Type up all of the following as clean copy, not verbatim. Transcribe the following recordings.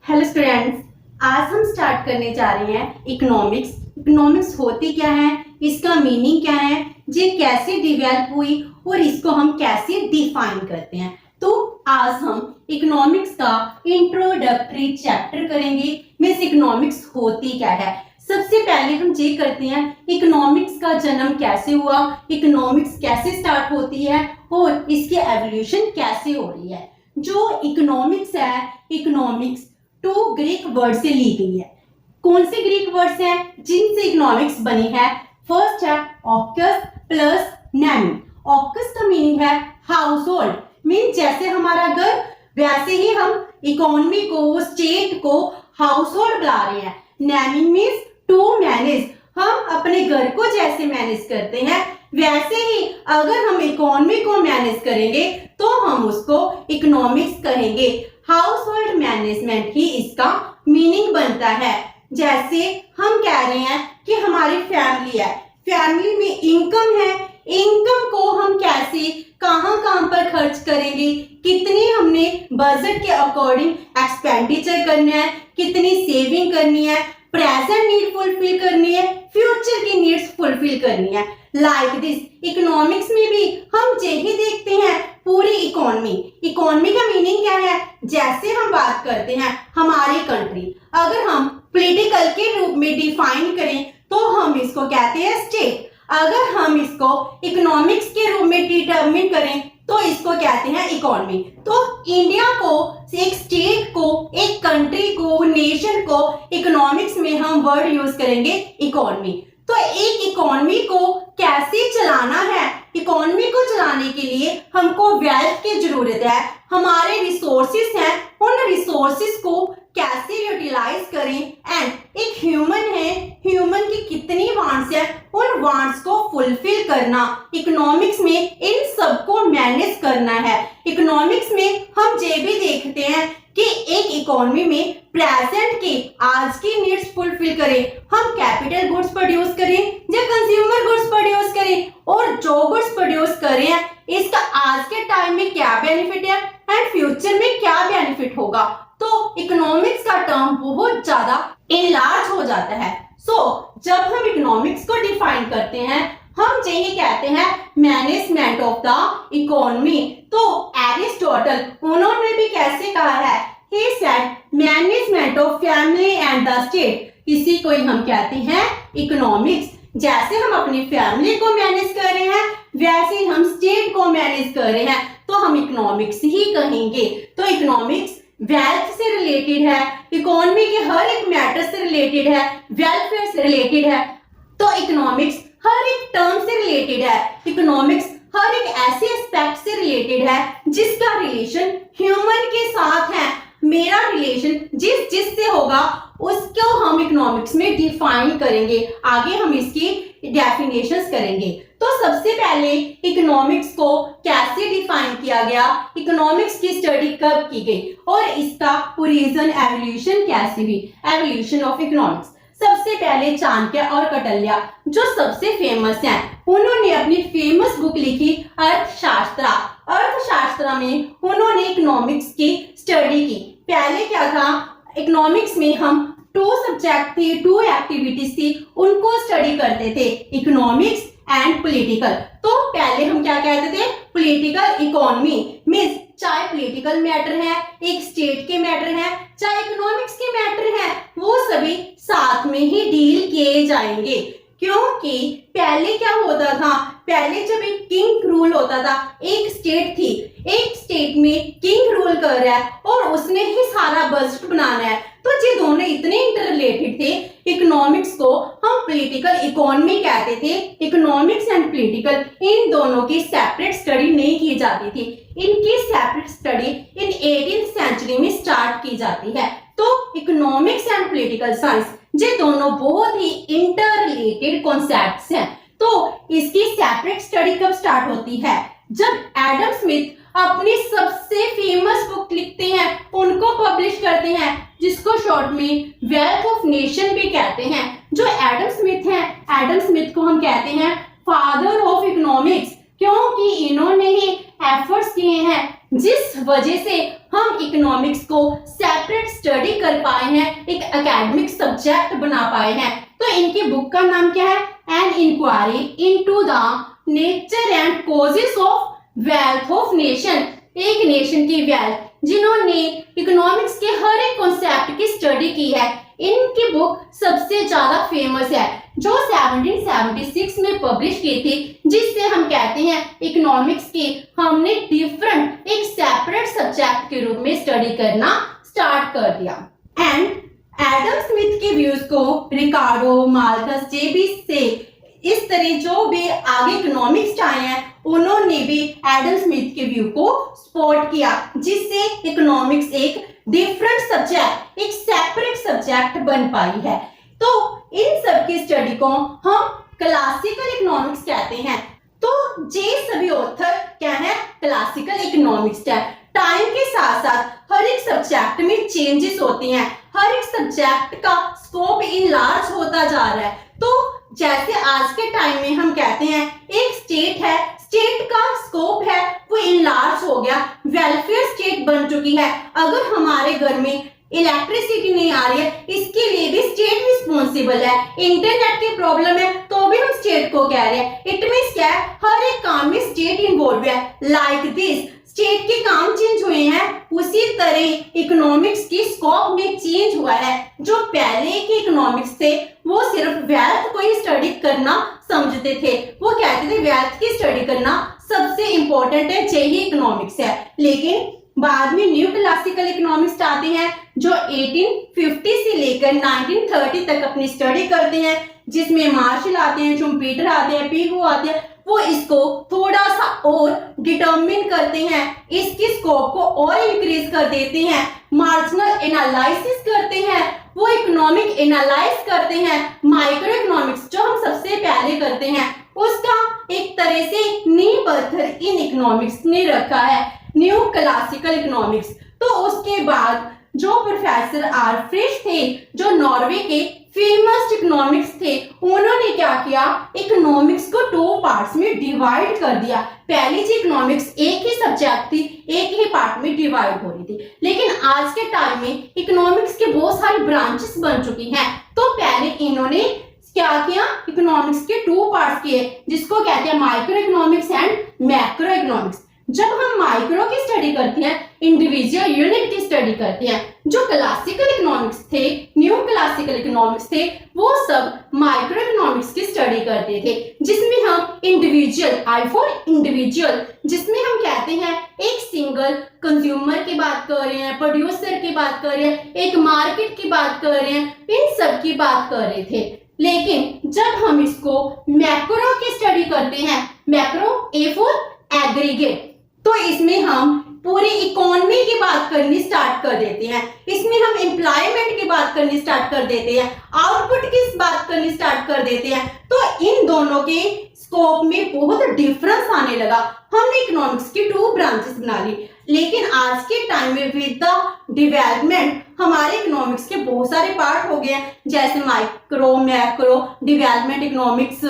Hello students, आज हम start करने जा रहे हैं इकोनॉमिक्स। इकोनॉमिक्स होती क्या है, इसका मीनिंग क्या है, ये कैसे डेवलप हुई और इसको हम कैसे डिफाइन करते हैं। तो आज हम इकोनॉमिक्स का इंट्रोडक्टरी चैप्टर करेंगे। मींस इकोनॉमिक्स होती क्या है। सबसे पहले हम ये करते हैं इकोनॉमिक्स का जन्म कैसे हुआ, इकोनॉमिक्स कैसे स्टार्ट होती है और इसकी एवोल्यूशन कैसे हो रही है। जो इकोनॉमिक्स है, इकोनॉमिक्स 2 ग्रीक वर्ड से ली गई है। कौन से ग्रीक वर्ड्स हैं जिनसे इकोनॉमिक्स बनी है? फर्स्ट है ऑक्कस प्लस नेमी। ऑक्कस का मीनिंग है हाउस होल्ड, मीन जैसे हमारा घर, वैसे ही हम इकोनॉमी को, स्टेट को हाउस होल्ड बुला रहे हैं। नेमी मीन्स टू मैनेज, हम अपने घर को जैसे मैनेज करते हैं वैसे ही अगर हम इकोनॉमी को मैनेज करेंगे तो हम उसको इकोनॉमिक्स कहेंगे। हाउस होल्ड मैनेजमेंट ही इसका मीनिंग बनता है। जैसे हम कह रहे हैं कि हमारी फैमिली है, फैमिली में इनकम है, इनकम को हम कैसे कहां कहां पर खर्च करेंगे, कितनी हमने बजट के अकॉर्डिंग एक्सपेंडिचर करना है, कितनी सेविंग करनी है, प्रेजेंट नीड फुलफिल करनी है, फ्यूचर की नीड्स फुलफिल करनी है। लाइक दिस इकोनॉमिक्स में भी हम यही देखते हैं पूरी इकोनॉमी। इकोनॉमी का मीनिंग क्या है? जैसे हम बात करते हैं हमारी कंट्री, अगर हम पॉलिटिकल के रूप में डिफाइन करें तो हम इसको कहते हैं स्टेट। अगर हम इसको इकोनॉमिक्स के रूप में डिटरमिन करें तो इसको कहते हैं इकोनॉमी। तो इंडिया को, एक स्टेट को, एक कंट्री को, नेशन को इकोनॉमिक्स में हम वर्ड यूज करेंगे इकोनॉमी। तो एक इकोनॉमी को कैसे चलाना है, इकोनॉमी को चलाने के लिए हमको वेल्थ की जरूरत है। हमारे रिसोर्सेस हैं, उन रिसोर्सेस को कैसे यूटिलाइज करें, एंड एक ह्यूमन है, ह्यूमन की कितनी वांट्स है, उन वांट्स को फुलफिल करना। इकोनॉमिक्स में इन सबको मैनेज करना है। इकोनॉमिक्स में हम ये भी देखते हैं कि एक इकोनॉमी में प्रेजेंट की, आज की नीड्स फुलफिल करें, हम कैपिटल गुड्स प्रोड्यूस करें या कंज्यूमर गुड्स प्रोड्यूस करें, और जो गुड्स प्रोड्यूस कर रहे हैं इसका आज के टाइम में क्या बेनिफिट है एंड फ्यूचर में क्या बेनिफिट होगा। तो इकोनॉमिक्स का टर्म बहुत ज्यादा इनलार्ज हो जाता है। जब हम इकोनॉमिक्स को डिफाइन करते हैं हम यही कहते हैं मैनेजमेंट ऑफ द इकोनॉमी। तो एरिस्टोटल, उन्होंने भी कैसे कहा है? He said management of family and the state. इसी को ही हम कहते हैं इकोनॉमिक्स। जैसे हम अपनी फैमिली को मैनेज कर रहे हैं वैसे ही हम स्टेट को मैनेज कर रहे हैं, तो हम इकोनॉमिक्स ही कहेंगे। तो इकोनॉमिक्स वेल्थ से रिलेटेड है, इकोनॉमी के हर एक मैटर से रिलेटेड है, वेलफेयर से रिलेटेड है। तो इकोनॉमिक्स हर एक टर्म से रिलेटेड है। इकोनॉमिक्स हर एक ऐसे एस्पेक्ट से रिलेटेड है जिसका रिलेशन ह्यूमन के साथ है। मेरा रिलेशन जिससे होगा उसको हम इकोनॉमिक्स में डिफाइन करेंगे। आगे हम इसकी डेफिनेशंस करेंगे। तो सबसे पहले इकोनॉमिक्स को कैसे डिफाइन किया गया, इकोनॉमिक्स की स्टडी कब की गई और इसका ओरिजिन, एवोल्यूशन कैसे हुई, एवोल्यूशन ऑफ इकोनॉमिक्स। सबसे पहले चाणक्य और कौटिल्य जो सबसे फेमस हैं, उन्होंने अपनी फेमस बुक लिखी अर्थशास्त्र। अर्थशास्त्र में उन्होंने इकोनॉमिक्स की स्टडी की। पहले क्या था, इकोनॉमिक्स में हम 2 सब्जेक्ट थे, 2 एक्टिविटीज थी, उनको स्टडी करते थे, इकोनॉमिक्स एंड पॉलिटिकल। तो पहले हम क्या कहते थे? पॉलिटिकल इकोनॉमी मींस चाहे पॉलिटिकल मैटर है, एक स्टेट के मैटर है, चाहे इकोनॉमिक्स के मैटर है, वो सभी साथ में ही डील किए जाएंगे। क्योंकि पहले क्या होता था, पहले जब एक किंग रूल होता था, एक स्टेट थी, एक स्टेट में किंग रूल कर रहा है और उसने ही सारा बजट बनाना है, तो ये दोनों इतने इंटररिलेटेड थे। इकोनॉमिक्स को हम पॉलिटिकल इकोनॉमी कहते थे। इकोनॉमिक्स एंड पॉलिटिकल इन दोनों की सेपरेट स्टडी नहीं की जाती थी, इनकी separate study in 18th century में स्टार्ट की जाती है। तो इकोनॉमिक्स एंड पॉलिटिकल साइंस ये दोनों बहुत ही इंटररिलेटेड कॉन्सेप्ट्स हैं। तो इसकी सेपरेट स्टडी कब स्टार्ट होती है? जब एडम स्मिथ अपनी सबसे फेमस बुक लिखते हैं, उनको पब्लिश करते हैं, जिसको शॉर्ट में वेल्थ ऑफ नेशन भी कहते हैं। जो एडम स्मिथ हैं, एडम स्मिथ को हम कहते हैं फादर ऑफ इकोनॉमिक्स, क्योंकि इन्होंने ही एफर्ट्स किए हैं, जिस वजह से हम इकोनॉमिक्स को सेपरेट स्टडी कर पाए हैं, एक एकेडमिक सब्जेक्ट बना पाए हैं। तो इनकी बुक का नाम क्या है? An inquiry into the nature and causes of wealth of nation, एक नेशन की वेल्थ, जिन्होंने इकोनॉमिक्स के हर एक कॉन्सेप्ट की स्टडी की है। इनकी बुक सबसे ज्यादा फेमस है, जो 1776 में पब्लिश की थी, जिससे हम कहते हैं इकोनॉमिक्स की हमने डिफरेंट एक सेपरेट सब्जेक्ट के रूप में स्टडी करना स्टार्ट कर दिया। एंड एडम स्मिथ के व्यूज को रिकार्डो, मार्कस, जेबी से इस तरह जो भी आगे इकोनॉमिक्स आए हैं, उन्होंने भी एडम स्मिथ के व्यू को सपोर्ट किया, जिससे इकोनॉमिक्स एक डिफरेंट सब्जेक्ट, एक सेपरेट सब्जेक्ट बन पाई है। तो इन सब की स्टडी को हम क्लासिकल इकोनॉमिक्स कहते हैं। तो ये सभी ऑथर क्या है? क्लासिकल इकोनॉमिक्स है। टाइम के साथ साथ हर एक सब्जेक्ट में चेंजेस होती हैं, हर एक सब्जेक्ट का स्कोप इनलार्ज होता जा रहा है। तो जैसे आज के टाइम में हम कहते हैं एक स्टेट है, स्टेट का स्कोप है वो इनलार्ज हो गया, वेलफेयर स्टेट बन चुकी है। अगर हमारे घर में इलेक्ट्रिसिटी नहीं आ रही है, इसके लिए भी स्टेट रिस्पॉन्सिबल है। इंटरनेट की प्रॉब्लम है तो भी हम स्टेट को कह रहे हैं। इट मींस क्या है? हर एक काम में स्टेट इन्वॉल्व है। लाइक दिस स्टेट के काम चेंज हुए हैं, उसी तरह इकोनॉमिक्स की स्कोप में चेंज हुआ है। जो पहले के इकोनॉमिक्स थे वो सिर्फ वेल्थ को ही स्टडी करना समझते थे, वो कहते थे वेल्थ की स्टडी करना सबसे इंपॉर्टेंट है, यही इकोनॉमिक्स है। लेकिन बाद में न्यू क्लासिकल इकोनॉमिक्स आते हैं जो 1850 से लेकर 1930 तक अपनी स्टडी करते हैं, जिसमें मार्शल आते हैं, शुम्पीटर आते हैं, पीगू आते हैं। वो इसको थोड़ा सा और डिटर्मिन करते हैं, इसकी स्कोप को और इंक्रीज कर देते हैं, मार्जिनल एनालिसिस करते हैं, वो इकोनॉमिक एनालाइज करते हैं। माइक्रो इकोनॉमिक्स जो हम सबसे पहले करते हैं, उसका एक तरह से नींव पत्थर इन इकोनॉमिक्स ने रखा है, न्यू क्लासिकल इकोनॉमिक्स। तो उसके बाद जो प्रोफेसर आर फ्रिश थे, जो नॉर्वे के फेमस इकोनॉमिक्स थे, उन्होंने क्या किया? इकोनॉमिक्स को 2 पार्ट्स में डिवाइड कर दिया। पहली जी इकोनॉमिक्स एक ही सब्जेक्ट थी, एक ही पार्ट में डिवाइड हो रही थी। लेकिन आज के टाइम में इकोनॉमिक्स के बहुत सारी ब्रांचेस बन चुकी हैं। तो पहले इन्होंने क्या किया? इकोनॉमिक्स के 2 पार्ट्स किए, जिसको कहते हैं micro economics and macro economics. जब हम माइक्रो की स्टडी करते हैं, इंडिविजुअल यूनिट की स्टडी करते हैं, जो क्लासिकल इकोनॉमिक्स थे, न्यू क्लासिकल इकोनॉमिक्स थे, वो सब माइक्रो इकोनॉमिक्स की स्टडी करते थे, जिसमें हम इंडिविजुअल, आई फॉर इंडिविजुअल, जिसमें हम कहते हैं एक सिंगल कंज्यूमर की बात कर रहे हैं, प्रोड्यूसर की बात कर रहे हैं, एक मार्केट की बात कर रहे हैं, इन सब की बात कर रहे थे। लेकिन जब हम इसको मैक्रो की स्टडी करते हैं, मैक्रो ए फॉर एग्रीगेट, तो इसमें हम पूरी इकोनॉमी की बात करनी स्टार्ट कर देते हैं, इसमें हम एम्प्लॉयमेंट की बात करनी स्टार्ट कर देते हैं, आउटपुट की बात करनी स्टार्ट कर देते हैं। तो इन दोनों के स्कोप में बहुत डिफरेंस आने लगा। हमने इकोनॉमिक्स की 2 ब्रांचेस बना ली। लेकिन आज के टाइम में विद द डेवलपमेंट हमारे इकोनॉमिक्स के बहुत सारे पार्ट हो गए हैं, जैसे micro, macro, development economics,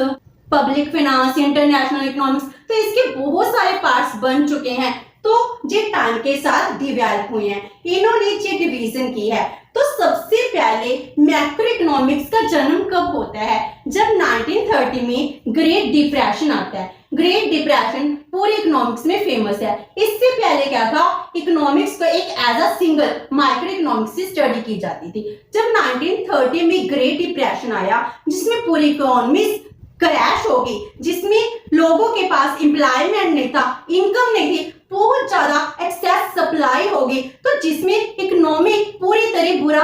public finance, international economics. तो इसके बहुत सारे पार्ट्स बन चुके हैं, तो ये टाइम के साथ डिवेलप हुए हैं, इन्होंने ये डिवीजन की है। तो सबसे पहले मैक्रो इकोनॉमिक्स का जन्म कब होता है? जब 1930 में ग्रेट डिप्रेशन आता है। ग्रेट डिप्रेशन पूरे इकोनॉमिक्स में फेमस है। इससे पहले क्या था? इकोनॉमिक्स को एक as a single micro economics से स्टडी की जाती थी। जब 1930 में ग्रेट डिप्रेशन आया, जिसमें पूरी इकोनॉमी क्रैश हो गई, जिसमें लोगों के पास एम्प्लॉयमेंट नहीं था, इनकम नहीं थी, बहुत ज्यादा एक्सेस सप्लाई हो गई, तो जिसमें इकोनॉमी पूरी तरह बुरा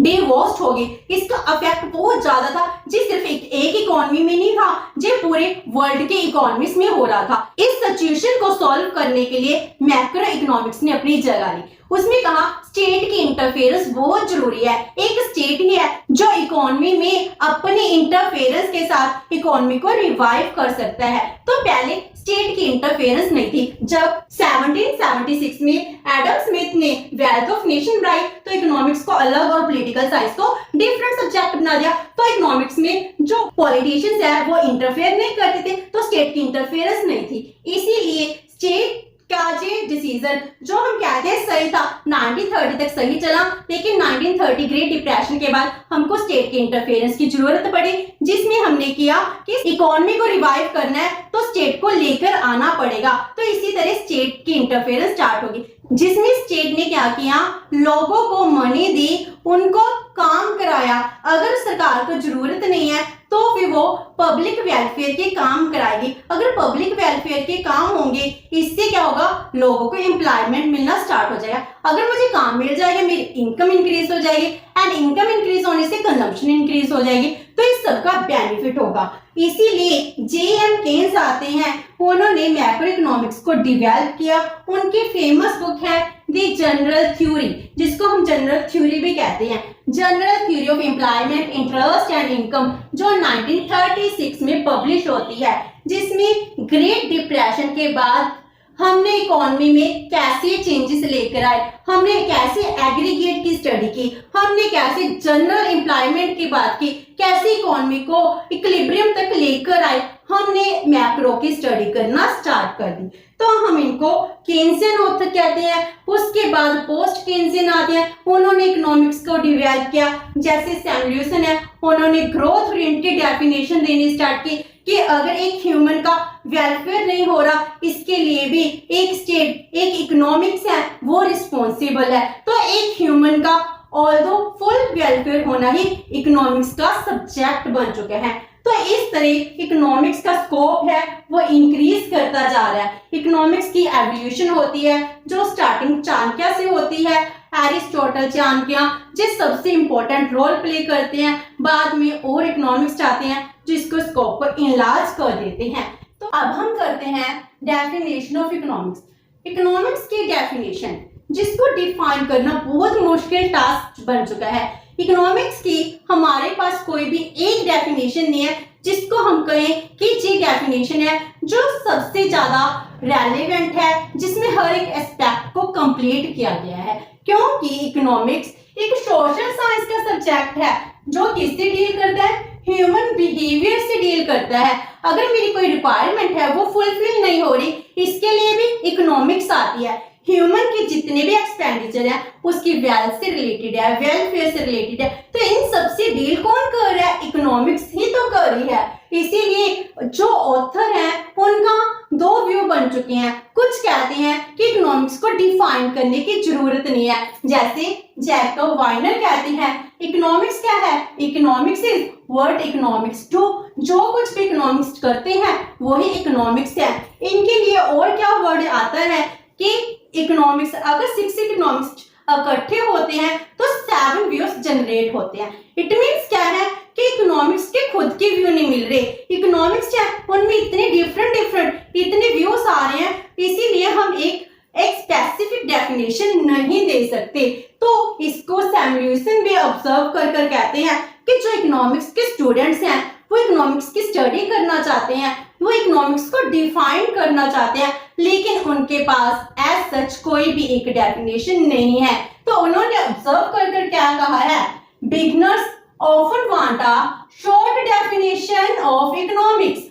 डिवोर्स्ड हो गई। इसका इफेक्ट बहुत ज्यादा था, जी सिर्फ एक इकोनॉमी में नहीं था, जी पूरे वर्ल्ड के इकोनॉमीज में हो रहा था। इस सिचुएशन को सॉल्व करने के लिए मैक्रो इकोनॉमिक्स ने अपनी जगह ली। उसमें कहा स्टेट की इंटरफेरेंस बहुत जरूरी है। एक स्टेट ही है जो इकोनॉमी में अपने इंटरफेरेंस के साथ इकोनॉमी को रिवाइव कर सकता है। तो पहले स्टेट की इंटरफेरेंस नहीं थी। जब 1776 में एडम स्मिथ ने वेल्थ ऑफ नेशन बनाई, तो इकोनॉमिक्स को अलग और पॉलिटिकल साइंस को डिफरेंट सब्जेक्ट बना दिया। तो इकोनॉमिक्स में जो पॉलिटिशियंस है वो इंटरफेयर नहीं करते थे, तो स्टेट की इंटरफेरेंस नहीं थी। इसीलिए स्टेट काजे डिसीजन जो हम कहते हैं सही था, 1930 तक सही चला, लेकिन 1930 ग्रेट डिप्रेशन के बाद हमको स्टेट के इंटरफेरेंस की जरूरत पड़ी, जिसमें हमने किया कि इकोनॉमी को रिवाइव करना है तो स्टेट को लेकर आना पड़ेगा। तो इसी तरह स्टेट की इंटरफेरेंस स्टार्ट होगी, जिसमें स्टेट ने क्या किया, लोगों को मनी दी, उनको काम कराया। अगर सरकार को जरूरत नहीं है तो फिर वो पब्लिक वेलफेयर के काम कराएगी। अगर पब्लिक वेलफेयर के काम होंगे, इससे क्या होगा, लोगों को एम्प्लॉयमेंट मिलना स्टार्ट हो जाएगा। अगर मुझे काम मिल जाएगा, मेरी इनकम इंक्रीज हो जाएगी, एंड इनकम इंक्रीज होने से कंजम्पशन इंक्रीज हो जाएगी, तो इस सबका बेनिफिट होगा। इसीलिए जे.एम. केन्स आते हैं, उन्होंने मैक्रो इकोनॉमिक्स को डेवलप किया। उनकी फेमस बुक है द जनरल थ्योरी, जिसको हम जनरल थ्योरी भी कहते हैं, general theory of employment, interest and income, जो 1936 में पब्लिश होती है, जिसमें ग्रेट डिप्रेशन के बाद हमने इकोनॉमी में कैसे चेंजेस लेकर आए, हमने कैसे एग्रीगेट की स्टडी की, हमने कैसे जनरल एम्प्लॉयमेंट की बात की, कैसे इकोनॉमी को इक्विलिब्रियम तक लेकर आए, हमने मैक्रो की स्टडी करना स्टार्ट कर दी। तो हम इनको केन्सियन ऑथर कहते हैं। उसके बाद पोस्ट केन्सियन आते हैं, उन्होंने इकोनॉमिक्स को डेवलप किया। जैसे सैमुएल्सन है, उन्होंने ग्रोथ ओरिएंटेड डेफिनेशन देनी स्टार्ट की कि अगर एक ह्यूमन का वेलफेयर नहीं हो रहा, इसके लिए भी एक स्टेट, एक इकोनॉमिक्स है, वो रिस्पॉन्सिबल है। तो एक ह्यूमन का ऑल्दो फुल वेलफेयर होना ही इकोनॉमिक्स का सब्जेक्ट बन चुका है। तो इस तरह इकोनॉमिक्स का स्कोप है वो इंक्रीज करता जा रहा है। इकोनॉमिक्स की एवोल्यूशन होती है, जो स्टार्टिंग चाणक्य से होती है, एरिस्टोटल, चाणक्य, जो सबसे इंपॉर्टेंट रोल प्ले करते हैं। बाद में और इकोनॉमिक्स आते हैं जो इसको स्कोप को इनलार्ज कर देते हैं। तो अब हम करते हैं डेफिनेशन ऑफ इकोनॉमिक्स। इकोनॉमिक्स की डेफिनेशन, जिसको डिफाइन करना बहुत मुश्किल टास्क बन चुका है। इकोनॉमिक्स की हमारे पास कोई भी एक डेफिनेशन नहीं है जिसको हम कहें कि ये डेफिनेशन है जो सबसे ज्यादा रेलेवेंट है, जिसमें हर एक एस्पेक्ट को कंप्लीट किया गया है। क्योंकि इकोनॉमिक्स एक सोशल साइंस का सब्जेक्ट है जो किससे डील करता है, ह्यूमन बिहेवियर से डील करता है। अगर मेरी कोई रिक्वायरमेंट है वो फुलफिल नहीं हो रही, इसके लिए भी इकोनॉमिक्स आती है। ह्यूमन के जितने भी एक्सपेंडिचर है उसकी वेल्थ से रिलेटेड है, वेलफेयर से रिलेटेड है। तो इन सब से डील कौन कर रहा है, इकोनॉमिक्स ही तो कर रही है। इसीलिए जो ऑथर हैं उनका दो व्यू बन चुके हैं। कुछ कहते हैं कि इकोनॉमिक्स को डिफाइन करने की जरूरत नहीं है, जैसे जैकब वाइनर कहते हैं इकोनॉमिक्स क्या है, economics is what economics do, जो कुछ भी इकोनॉमिक्स करते हैं वही इकोनॉमिक्स है। इनके लिए और क्या वर्ड आता है कि इकोनॉमिक्स, अगर 6 इकोनॉमिक्स इकट्ठे होते हैं तो 7 व्यूज जनरेट होते हैं। इट मींस क्या है कि इकोनॉमिक्स के खुद के व्यू नहीं मिल रहे, इकोनॉमिक्स है उनमें इतने डिफरेंट इतने व्यूज आ रहे हैं, इसीलिए हम एक स्पेसिफिक डेफिनेशन नहीं दे सकते। तो इसको सैमुएल्सन भी ऑब्जर्व कर कहते हैं कि जो इकोनॉमिक्स के स्टूडेंट्स हैं वो इकोनॉमिक्स की स्टडी करना चाहते हैं, वो इकोनॉमिक्स को डिफाइन करना चाहते हैं, लेकिन उनके पास एज सच कोई भी एक डेफिनेशन नहीं है। तो उन्होंने ऑब्जर्व कर क्या कहा है, beginners often want a short definition of economics.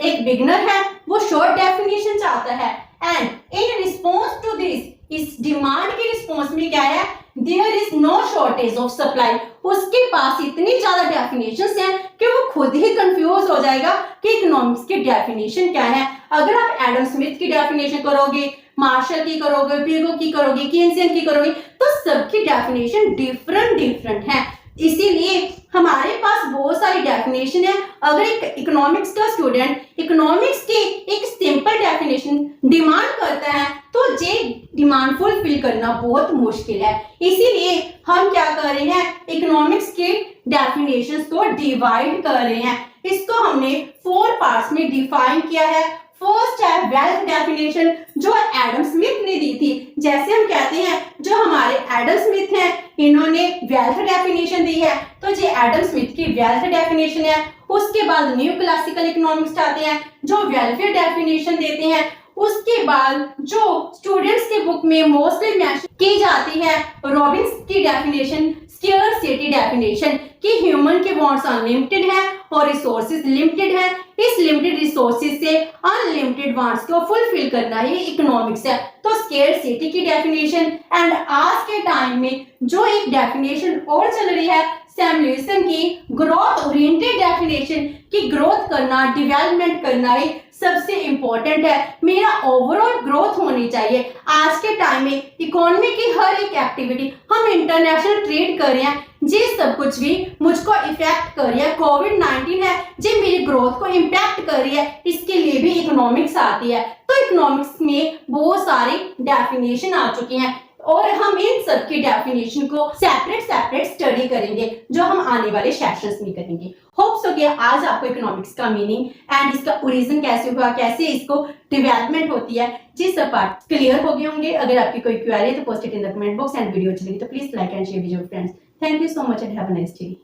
एक बिगिनर है वो शॉर्ट डेफिनेशन चाहता है, and in response to this, इस डिमांड के रिस्पॉन्स में क्या है, there is no shortage of supply. उसके पास इतनी ज्यादा डेफिनेशंस हैं कि वो खुद ही कंफ्यूज हो जाएगा कि इकोनॉमिक्स की डेफिनेशन क्या है। अगर आप एडम स्मिथ की डेफिनेशन करोगे, मार्शल की करोगे, पिगो की करोगे, केन्सियन की करोगे, तो सबकी डेफिनेशन डिफरेंट है। इसीलिए हमारे पास बहुत सारी डेफिनेशन है। अगर एक इकोनॉमिक्स का स्टूडेंट इकोनॉमिक्स की एक सिंपल डेफिनेशन डिमांड करता है तो ये डिमांड फुलफिल करना बहुत मुश्किल है। इसीलिए हम क्या कर रहे हैं, इकोनॉमिक्स के डेफिनेशंस को डिवाइड कर रहे हैं। इसको हमने 4 पार्ट्स में डिफाइन किया है। फर्स्ट है वेल्थ डेफिनेशन, जो एडम स्मिथ ने दी थी। जैसे हम कहते हैं जो हमारे एडम स्मिथ हैं इन्होंने वेल्थ डेफिनेशन दी है, तो ये एडम स्मिथ की वेल्थ डेफिनेशन है। उसके बाद न्यू क्लासिकल इकोनॉमिक्स आते हैं जो वेलफेयर डेफिनेशन देते हैं। उसके बाद जो स्टूडेंट्स के बुक में मोस्टली मेंशन की जाती है रॉबिन्स की डेफिनेशन स्केर्सिटी डेफिनेशन कि ह्यूमन के वांट्स अनलिमिटेड है और रिसोर्सेज लिमिटेड है। इस लिमिटेड रिसोर्सेज से अनलिमिटेड वांट्स को फुलफिल करना ही इकोनॉमिक्स है। तो स्केर्सिटी की डेफिनेशन एंड आज के टाइम में जो एक डेफिनेशन और चल रही है सैमुएल्सन की ग्रोथ ओरिएंटेड डेफिनेशन कि ग्रोथ करना, डेवलपमेंट करना ही सबसे इंपॉर्टेंट है। मेरा ओवरऑल ग्रोथ होनी चाहिए। आज के टाइम में इकोनॉमी की हर एक एक्टिविटी, हम इंटरनेशनल ट्रेड कर रहे हैं, जी सब कुछ भी मुझको इफेक्ट कर रही है। कोविड-19 है जी मेरी ग्रोथ को इम्पैक्ट कर रही है, इसके लिए भी इकोनॉमिक्स आती है। तो इकोनॉमिक्स में बहुत सारी डेफिनेशन आ चुकी हैं और हम इन सब की डेफिनेशन को सेपरेट स्टडी करेंगे जो हम आने वाले सेशंस में करेंगे। होप सो कि आज आपको इकोनॉमिक्स का मीनिंग एंड इसका ओरिजिन कैसे हुआ, कैसे इसको डेवलपमेंट होती है, जी सब पार्ट क्लियर हो गए होंगे। अगर आपकी कोई क्वेरी है तो post it in the comment box and video अच्छी लगी तो please like and share with your friends. Thank you so much and have a nice day.